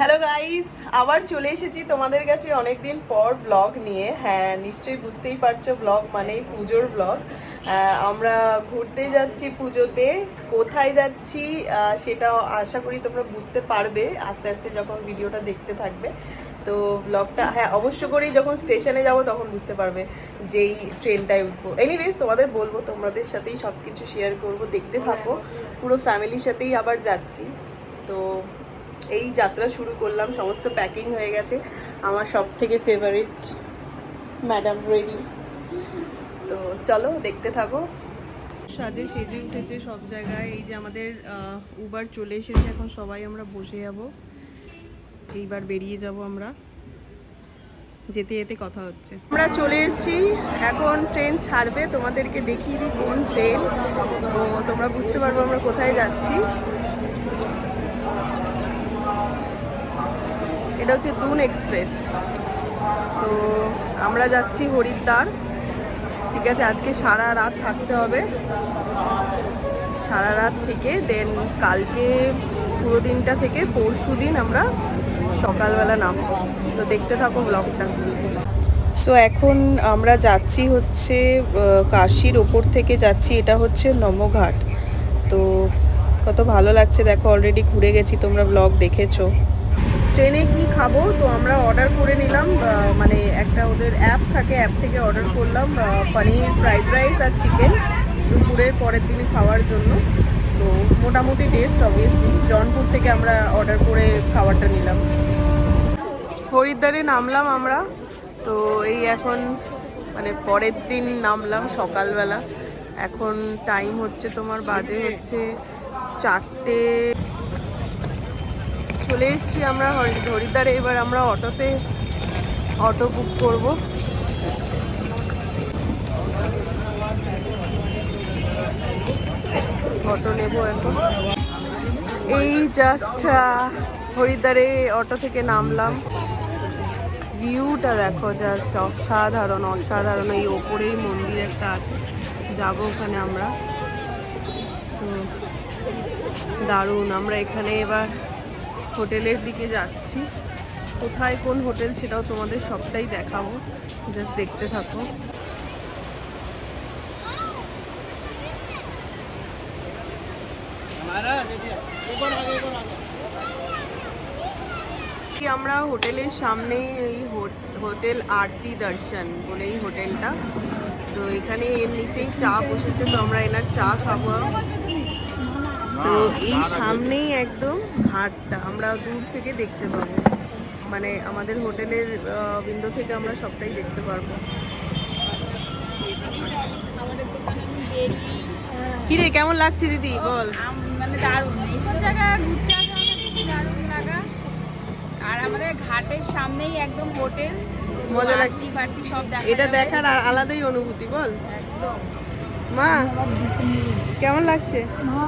Hello guys, আবার চলে এসেছি তোমাদের কাছে অনেকদিন পর ব্লগ নিয়ে। হ্যাঁ, নিশ্চয়ই বুঝতেই পারছো, ব্লগ মানেই পুজোর ব্লগ। আমরা ঘুরতে যাচ্ছি পুজোতে। কোথায় যাচ্ছি সেটা আশা করি তোমরা বুঝতে পারবে আস্তে আস্তে যখন ভিডিওটা দেখতে থাকবে। তো ব্লগটা হ্যাঁ অবশ্য করেই যখন স্টেশনে যাব তখন বুঝতে পারবে যেই ট্রেনটায় উঠবো। এনিওয়েজ তোমাদের বলবো, তোমাদের সাথেই সব কিছু শেয়ার করবো, দেখতে থাকো। পুরো ফ্যামিলির সাথেই আবার যাচ্ছি। তো এই যাত্রা শুরু করলাম, সমস্ত প্যাকিং হয়ে গেছে। আমার সব থেকে ফেভারিট ম্যাডাম রেডি। তো চলো দেখতে থাকো। সাজে সেজে উঠেছে সব জায়গায়। এই যে আমাদের উবার চলে এসেছে, এখন সবাই আমরা বসে যাব। এইবার বেরিয়ে যাব আমরা, যেতে যেতে কথা হচ্ছে। আমরা চলে এসেছি, এখন ট্রেন ছাড়বে। তোমাদেরকে দেখিয়ে দিই কোন ট্রেন, তো তোমরা বুঝতে পারবো আমরা কোথায় যাচ্ছি। এটা হচ্ছে দুন এক্সপ্রেস। তো আমরা যাচ্ছি হরিদ্বার। ঠিক আছে, আজকে সারা রাত থাকতে হবে। সারা রাত থেকে দেন কালকে পুরো দিনটা থেকে পরশু দিন আমরা সকালবেলা নামবো। তো দেখতে থাকো ব্লগটা। সো এখন আমরা যাচ্ছি হচ্ছে কাশির ওপর থেকে যাচ্ছি, এটা হচ্ছে নমঘাট। তো কত ভালো লাগছে দেখো, অলরেডি ঘুরে গেছি, তোমরা ব্লগ দেখেছো। ট্রেনে কি খাবো, তো আমরা অর্ডার করে নিলাম, মানে একটা ওদের অ্যাপ থাকে, অ্যাপ থেকে অর্ডার করলাম পনির ফ্রাইড রাইস আর চিকেন দুপুরের পরের দিনে খাওয়ার জন্য। তো মোটামুটি টেস্ট অবভিয়াসলি। জনপুর থেকে আমরা অর্ডার করে খাবারটা নিলাম। হরিদ্বারে নামলাম আমরা। তো এই এখন মানে পরের দিন নামলাম সকালবেলা। এখন টাইম হচ্ছে তোমার বাজে হচ্ছে 4টে। চলে এসেছি আমরা হরিদ্বারে। এবার আমরা অটো বুক করব। অটো নেব এখন। এই জাস্ট হরিদ্বারে অটো থেকে নামলাম। ভিউটা দেখো, জাস্ট অসাধারণ অসাধারণ। এই ওপরেই মন্দির একটা আছে, যাবো ওখানে আমরা। তো দারুণ। আমরা এখানে এবার হোটেলের দিকে যাচ্ছি। কোথায় কোন হোটেল সেটাও তোমাদের সবটাই দেখাবো, জাস্ট দেখতে থাকো। আমরা হোটেলের সামনেই এই হোটেল আরতি দর্শন বলে এই হোটেলটা। তো এখানে এর নিচেই চা বসেছে, তো আমরা এনার চা খাবো। তো এই সামনেই একদম ঘাটটা আমরা দূর থেকে দেখতে পাবো, মানে আমাদের হোটেলের উইন্ডো থেকে আমরা সবটাই দেখতে পারবো। কিরে কেমন লাগছে দিদি বল? মানে দারুণ, এইসব জায়গা ঘুরতে আসা খুব দারুণ লাগা। আর আমাদের ঘাটের সামনেই একদম হোটেল, মজা লাগছে পার্টি সব দেখা। এটা দেখার আর আলাদাই অনুভূতি বল। একদম। মা কেমন লাগছে? মা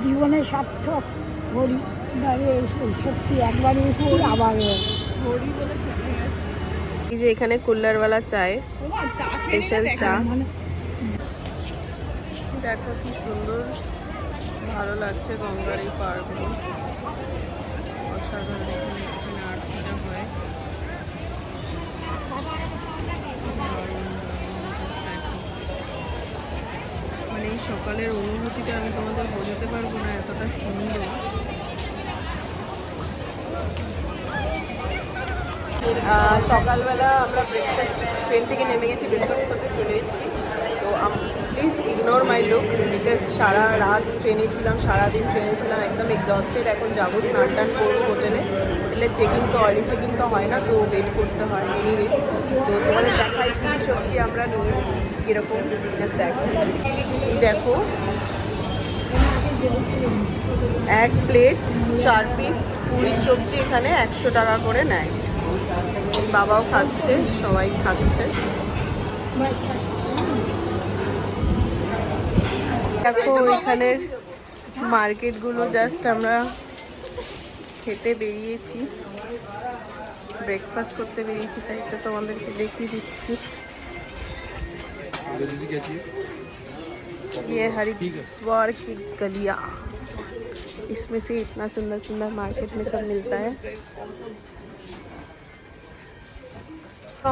জীবনে সার্থক হরিদ্বারে এসে সত্যি একবার এসেছি আবার। এই যে এখানে কুল্লারওয়ালা চায়, স্পেশাল চা। দেখো কি সুন্দর, ভালো লাগছে গঙ্গার এই পাড়গুলো, অসাধারণ। এখানে আরতিটা হয়। মানে এই সকালের অনুভূতিটা আমি তোমাদের বোঝাতে পারবো না, এতটা সুন্দর। সকালবেলা আমরা ব্রেকফাস্ট ট্রেন থেকে নেমে গেছি, ব্রেকফাস্ট করতে চলে এসেছি। তো please ignore my look, because সারা রাত ট্রেনে ছিলাম, সারাদিন ট্রেনে ছিলাম, একদম এক্সস্টেড। এখন যাবো স্নান টান করবো হোটেলে। হোটেলের চেকিং তো আর্লি চেকিং তো হয় না, তো ওয়েট করতে হয়। এনিওয়েজ তো তোমাদের দেখাই কী সবজি আমরা নিয়েছি কীরকম, জাস্ট দেখো। এই দেখো, এক প্লেট 4 পিস পুরি সবজি এখানে 100 টাকা করে নেয়। বাবাও খাচ্ছে, সবাই খাচ্ছে। দেখো এখানের মার্কেটগুলো, জাস্ট আমরা খেতে বেরিয়েছি, ব্রেকফাস্ট করতে বেরিয়েছি, তাই তো তোমাদেরকে দেখিয়ে দিচ্ছি। ये हरिद्वार की गलियाँ। इसमें से इतना सुंदर सुंदर मार्केट में सब मिलता है।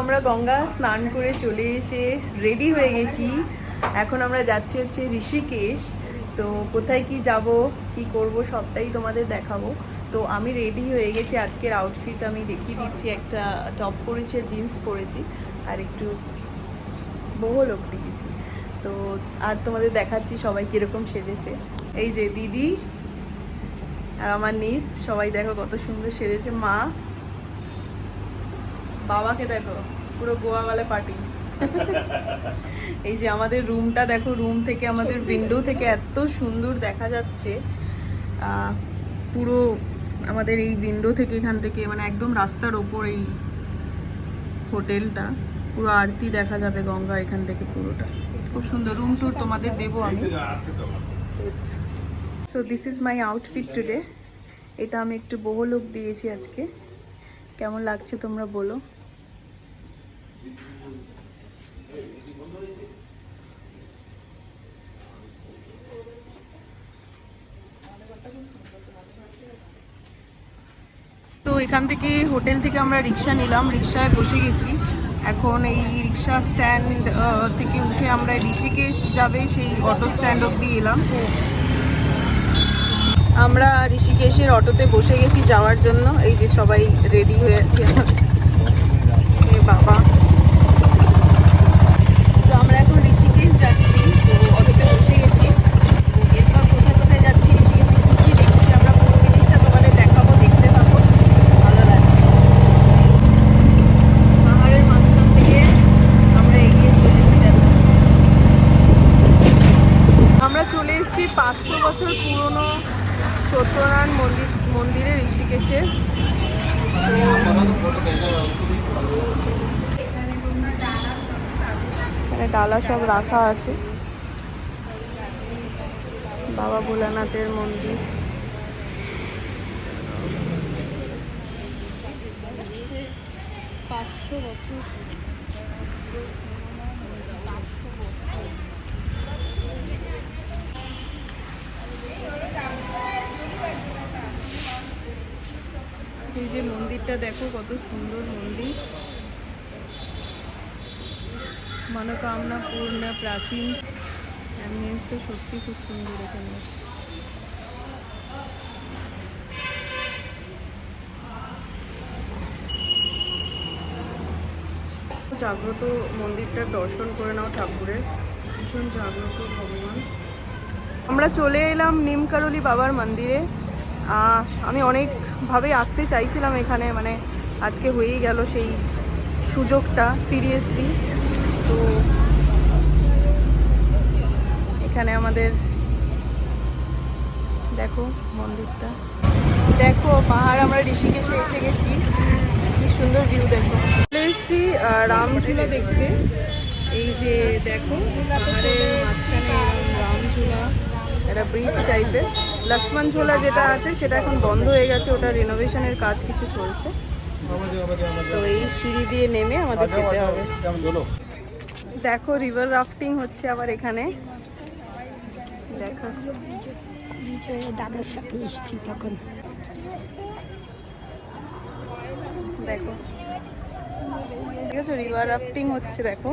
আমরা গঙ্গা স্নান করে চলে এসে রেডি হয়ে গেছি। এখন আমরা যাচ্ছি হচ্ছে ঋষিকেশ। তো কোথায় কি যাব কি করব সবটাই তোমাদের দেখাবো। তো আমি রেডি হয়ে গেছি, আজকের আউটফিট আমি দেখিয়ে দিচ্ছি। একটা টপ পরেছি, জিন্স পরেছি, আর একটু বহু লোক দিয়েছি। তো আর তোমাদের দেখাচ্ছি সবাই কিরকম সেজেছে। এই যে দিদি আর আমার নিস, সবাই দেখো কত সুন্দর সেজেছে। মা, বাবাকে দেখো পুরো গোয়াওয়ালা পার্টি। এই যে আমাদের রুমটা দেখো, রুম থেকে আমাদের উইন্ডো থেকে এত সুন্দর দেখা যাচ্ছে। পুরো আমাদের এই উইন্ডো থেকে, এখান থেকে মানে একদম রাস্তার ওপর এই হোটেলটা, পুরো আরতি দেখা যাবে গঙ্গা এখান থেকে পুরোটা। খুব সুন্দর রুম ট্যুর তোমাদের দেবো আমি। So this is my outfit today. এটা আমি একটু বহু লুক দিয়েছি আজকে। কেমন লাগছে তোমরা বলো। তো এখান থেকে হোটেল থেকে আমরা রিক্সা নিলাম, রিক্সায় বসে গেছি। এখন এই রিক্সা স্ট্যান্ড থেকে উঠে আমরা ঋষিকেশ যাবে সেই অটো স্ট্যান্ড অবধি এলাম। আমরা ঋষিকেশের অটোতে বসে গেছি যাওয়ার জন্য। এই যে সবাই রেডি হয়ে আছে বাবা। তো আমরা এখন ঋষিকেশ যাচ্ছি, তো অটোতে বসে গেছি। এরপর কোথায় কোথায় যাচ্ছি, ঋষিকেশে কী কী দেখছি আমরা পুরো জিনিসটা তোমাদের দেখাবো, দেখতে থাকো, ভালো লাগবে। পাহাড়ের মাঝখান থেকে আমরা এগিয়ে চলেছি। আমরা চলে এসেছি 500 বছর পুরনো সত্যনারায়ণ মন্দিরে ঋষিকেশে। এখানে ডালা সব রাখা আছে। বাবা ভোলানাথের মন্দির। এই যে মন্দিরটা দেখো কত সুন্দর মন্দির, মনোকামনা পূর্ণ, প্রাচীন। অ্যাম্বিয়েন্সটা সত্যি খুব সুন্দর এখানে। জাগ্রত মন্দিরটার দর্শন করে নাও ঠাকুরের, ভীষণ জাগ্রত ভগবান। আমরা চলে এলাম নিমকারলি বাবার মন্দিরে। আমি অনেকভাবে আসতে চাইছিলাম এখানে, মানে আজকে হয়েই গেল সেই সুযোগটা, সিরিয়াসলি। তো এখানে আমাদের দেখো মন্দিরটা, দেখো পাহাড়। আমরা ঋষিকেশে এসে গেছি, কি সুন্দর ভিউ দেখো। চলে এসেছি রামঝুলা দেখতে। এই যে দেখো পাহাড়ের মাঝখানে রামঝুলা, একটা ব্রিজ টাইপের। লক্ষ্মণ ঝোলা যেটা আছে সেটা এখন বন্ধ হয়ে গেছে, ওটা রিনোভেশনের কাজ কিছু চলছে। তো এই সিঁড়ি দিয়ে নেমে আমাদের যেতে হবে। দেখো রিভার রাফটিং হচ্ছে আবার এখানে, দেখো দাদার সাথে এসছি তখন। দেখো ঠিক আছে, রিভার রাফটিং হচ্ছে দেখো।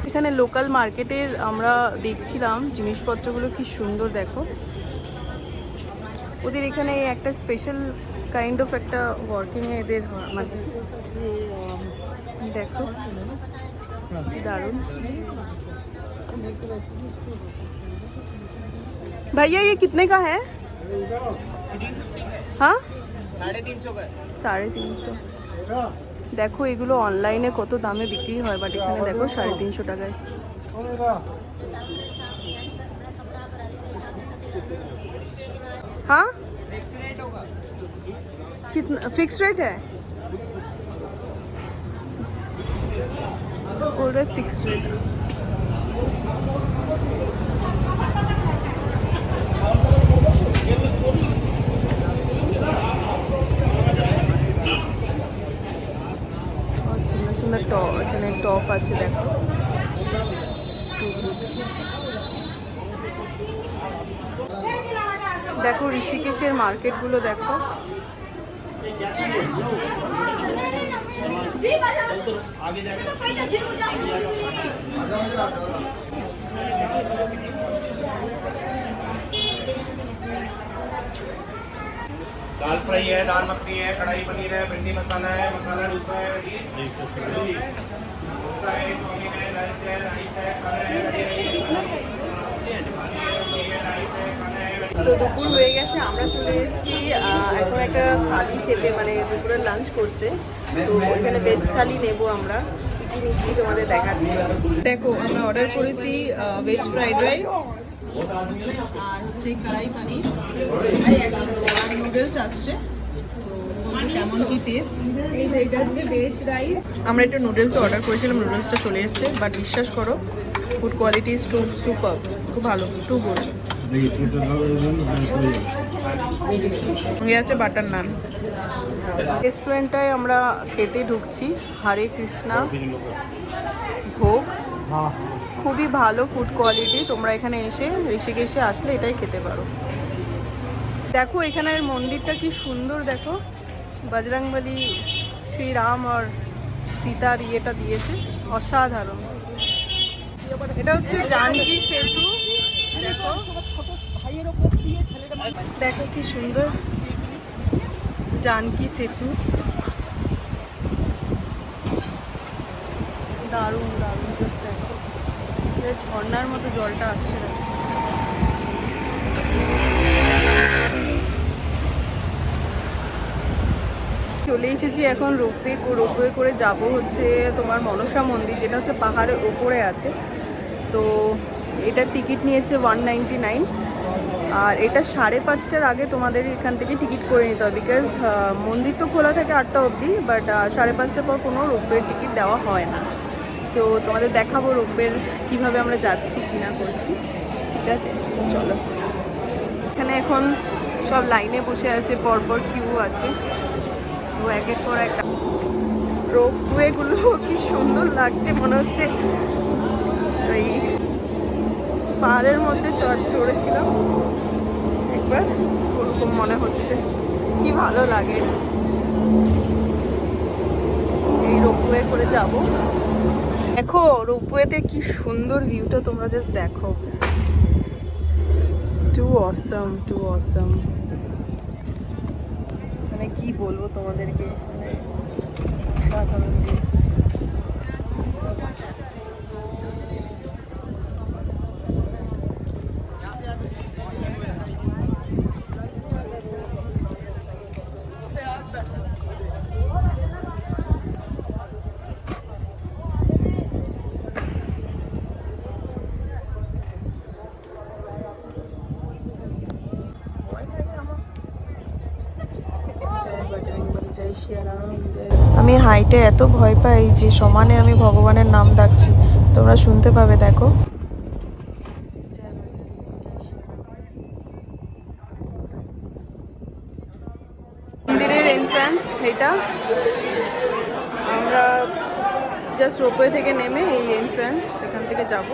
এখানে লোকাল মার্কেটের আমরা দেখছিলাম জিনিসপত্রগুলো কি সুন্দর দেখো। ওদের এখানে একটা স্পেশাল কাইন্ড অফ একটা ওয়ার্কিং এ এদের মানে দেখো দারুণ। भैया ये कितने का है? हाँ 350 দেখো এগুলো অনলাইনে কত দামে বিক্রি হয়, বাট এখানে দেখো 350 টাকায়। हाँ कितना फिक्स रेट है? So cold rate, fixed rate. সুন্দর সুন্দর টপ, এখানে টপ আছে দেখো। দেখো ঋষিকেশের মার্কেটগুলো দেখো। दाल फ्राई है, दाल मखनी है, कढ़ाई पनीर है, भिंडी मसाला है, मसाला डोसा है, डोसा है, चाउमीन है, लंच है, राइस है, खाना है, সো দুপুর হয়ে গেছে, আমরা চলে এসেছি এখন একটা থালি খেতে, মানে দুপুরে লাঞ্চ করতে। তো এখানে ভেজ থালি নেব আমরা, কী কী নিচ্ছি তোমাদের দেখাচ্ছি। দেখো আমরা অর্ডার করেছি ভেজ ফ্রাইড রাইস আর হচ্ছে কড়াই পানির আর নুডলস আসছে। তো কেমন কি টেস্ট? এটা হচ্ছে ভেজ রাইস। আমরা একটু নুডলস অর্ডার করেছিলাম, নুডলসটা চলে এসেছে, বাট বিশ্বাস করো food quality is too super, খুব ভালো, টু গুড। সঙ্গে আছে বাটার নান। রেস্টুরেন্টটায় আমরা খেতে ঢুকছি, হরে কৃষ্ণা ভোগ, খুবই ভালো ফুড কোয়ালিটি। তোমরা এখানে এসে ঋষিকেশে আসলে এটাই খেতে পারো। দেখো এখানের মন্দিরটা কি সুন্দর, দেখো বজরংবলী শ্রীরাম আর সীতার ইয়েটা দিয়েছে, অসাধারণ। এটা হচ্ছে জানকী সেতু, দেখো দেখো কি সুন্দর জানকী সেতু, দারুণ দারুণ। জাস্ট দেখো ঝর্ণার মতো জলটা আসছে। চলে এসেছি এখন রোপওয়ে করে যাব হচ্ছে তোমার মনসা মন্দির, যেটা হচ্ছে পাহাড়ের ওপরে আছে। তো এটার টিকিট নিয়েছে 199, আর এটা 5:30টার আগে তোমাদের এখান থেকে টিকিট করে নিতে হবে, বিকজ মন্দির তো খোলা থাকে 8টা অবধি, বাট 5:30টার পর কোনো রোপওয়ের টিকিট দেওয়া হয় না। সো তোমাদের দেখাবো রোপওয়ের কীভাবে আমরা যাচ্ছি কি না করছি, ঠিক আছে? তো চলো, এখানে এখন সব লাইনে বসে আছে, পরপর কিউ আছে, তো একের পর এক রোপওয়েগুলো কি সুন্দর লাগছে, মনে হচ্ছে ওই পাহাড়ের মধ্যে চড়েছিলাম একবার, ওরকম মনে হচ্ছে, কি ভালো লাগে। এই রোপওয়ে করে যাব। দেখো রোপওয়েতে কি সুন্দর ভিউটা, তোমরা জাস্ট দেখো, টু অসম, টু অসম। মানে কি বলবো তোমাদেরকে, মানে অসাধারণ ভিউ। আমি হাইটে এত ভয় পাই যে সমানে আমি ভগবানের নাম ডাকছি, তোমরা শুনতে পাবে। দেখো মন্দিরের এন্ট্রান্স এটা, আমরা জাস্ট রোপওয়ে থেকে নেমে এই এন্ট্রান্স, এখান থেকে যাব।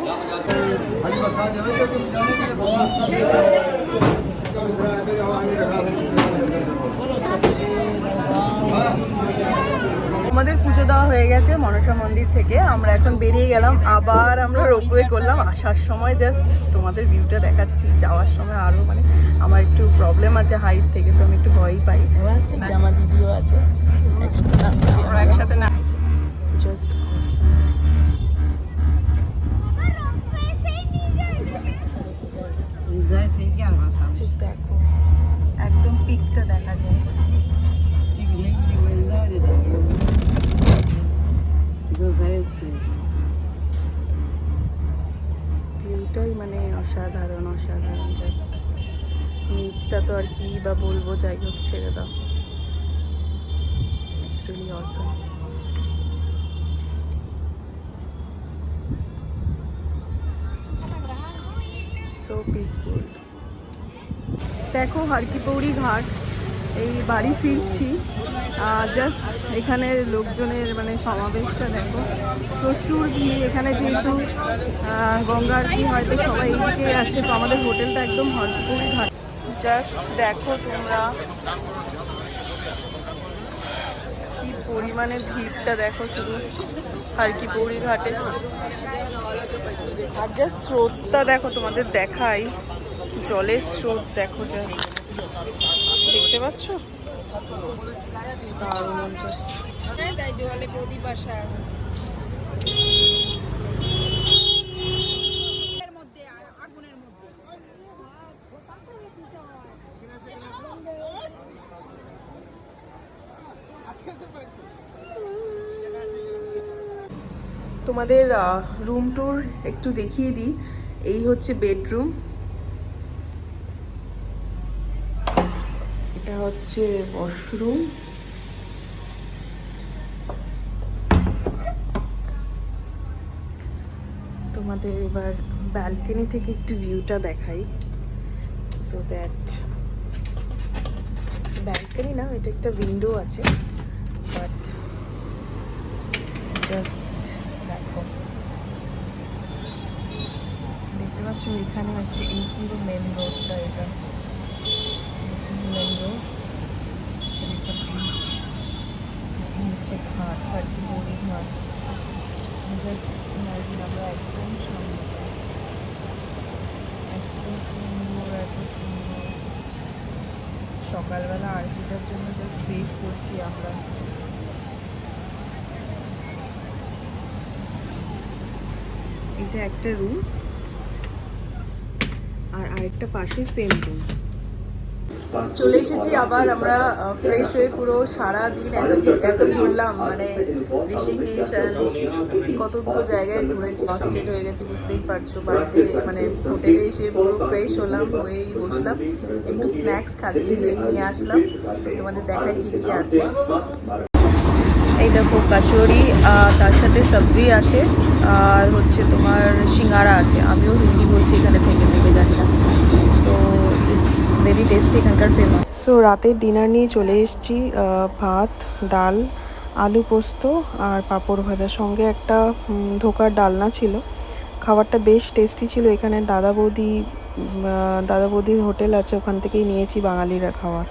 আমাদের পুজো দেওয়া হয়ে গেছে মনসা মন্দির থেকে, আমরা এখন বেরিয়ে গেলাম, আবার আমরা রোপওয়ে করলাম। আসার সময় জাস্ট তোমাদের ভিউটা দেখাচ্ছি, যাওয়ার সময় আরও মানে আমার একটু প্রবলেম আছে হাইট থেকে, তো আমি একটু ভয়ই পাই। যে আমার দিদিও আছে, একসাথে নামছি, আমরা একসাথে নাচছি, জাস্ট দেখো একদম পিকটা দেখা যায়। ভিউটাই মানে অসাধারণ, অসাধারণ। জাস্ট নিচটা তো আর কি বা বলবো, যাই হোক ছেড়ে দাও, it's really awesome. So peaceful. দেখো হারকিপৌরি ঘাট, এই বাড়ি ফিরছি। জাস্ট এখানের লোকজনের মানে সমাবেশটা দেখো, প্রচুর ভিড় এখানে, যেহেতু গঙ্গা আরতি হয়তো সবাই এইদিকে আসে, তো আমাদের হোটেলটা একদম হারকিপৌরি ঘাট। জাস্ট দেখো তোমরা কি পরিমাণে ভিড়টা, দেখো শুধু হারকিপৌরি ঘাটে। আর জাস্ট স্রোতটা দেখো, তোমাদের দেখাই, জলের স্রোত দেখো, জাস্ট দেখতে পাচ্ছ, দারুণ জাস্ট। তাই জলে প্রদীপ আসা আগুনের মধ্যে। তোমাদের রুম ট্যুর একটু দেখিয়ে দিই। এই হচ্ছে বেডরুম, এটা হচ্ছে ওয়াশরুম, তোমাদের এবার ব্যালকনি থেকে একটু ভিউটা দেখাই। সো দ্যাট, ব্যালকনি না, এটা একটা উইন্ডো আছে, বাট জাস্ট দেখো, দেখতে পাচ্ছ এখানে হচ্ছে এই পুরো মেন রোডটা, এটা মেন রোড, হচ্ছে ঘাট, হারকিপৌরি ঘাট। জাস্ট ইমাজিন আমরা একদম সামনে, এত সুন্দর, এত সুন্দর। সকালবেলা আরতিটার জন্য জাস্ট ওয়েট করছি আমরা। এটা একটা রুম, আর আরেকটা পাশে সেম রুম। চলে এসেছি আবার আমরা ফ্রেশ হয়ে, পুরো সারা দিন এত ঘুরলাম, মানে ঋষিকেশ কতগুলো জায়গায় ঘুরেছি, কনস্টেড হয়ে গেছে, বুঝতেই পারছো। বাড়িতে মানে হোটেলে এসে পুরো ফ্রেশ হলাম, হয়েই বসলাম, একটু স্ন্যাক্স খাচ্ছি, এই নিয়ে আসলাম, তোমাদের দেখাই কি কি আছে। এই দেখো কচুরি, তার সাথে সবজি আছে, আর হচ্ছে তোমার সিঙ্গারা আছে। আমিও হিন্দি বলছি এখানে থেকে থেকে, জানি না, তো ইটস ভেরি টেস্টি এখানকার ফেমাস। সো রাতের ডিনার নিয়ে চলে এসেছি, ভাত, ডাল, আলু পোস্ত আর পাঁপড় ভাজা, সঙ্গে একটা ধোকার ডালনা ছিল। খাবারটা বেশ টেস্টি ছিল। এখানে দাদা বৌদির হোটেল আছে, ওখান থেকেই নিয়েছি বাঙালিরা খাবার।